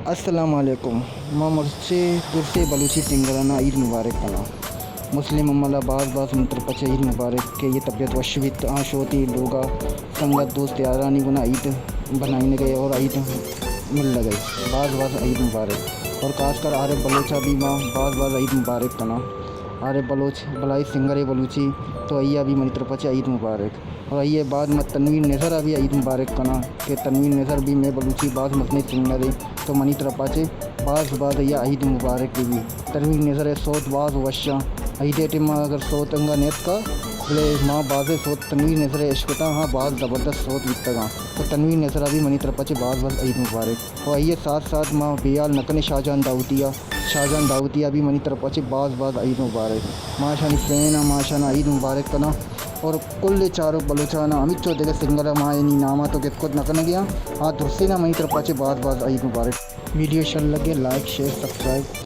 अस्सलाम वालेकुम। मां मुर्चे दुर्से बलूची तिंगराना ईद मुबारक कना मुस्लिम अम्मला बाज़ मंत्र पचे ईद मुबारक के ये तबियत वशवित आशोती लोगा संगत दोस्त यारानी गुना ईद बनाने गए और ईद मिल गई बाज़ ईद मुबारक और खासकर आरे बलोचा भी माँ बाज़ ईद मुबारक कना आरे बलोच बलाई सिंगरे बलूची तो अय्या भी मनी तरफ पचे ईद मुबारक और ये बाद में तनवीर नज़र अभी ईद मुबारक कना के तनवीर नज़र भी मैं बलूची बाज़ मसने सिंगरे तो मनी तरफ पाचे बाज़ या ईद मुबारक भी तनवीर नज़र सोत बाज़ वशा ईद टिम अगर सोत अंगा नेत का बोले माँ बाज़े सोत तनवीर नज़र इश्कता हाँ बाज़ ज़बरदस्त सोत वितगा तो तनवीर नज़र अभी मनी तरफ पाचे बाज़ ईद मुबारक और ये साथ साथ माँ बेयाल नकने शाहजहान दाऊतिया भी मनी तरफ पाचे बाज़ ईद मुबारक माशानी फ्रेना माशाना ईद मुबारक कना और कुल चारों बलोचाना अमित चो देखे सिंगला मायनी नामा तो कित नकन गया हाँ दुर्से ना मनी तरफ पाचे बाज़ ईद मुबारक। वीडियो अच्छा लगे लाइक शेयर सब्सक्राइब।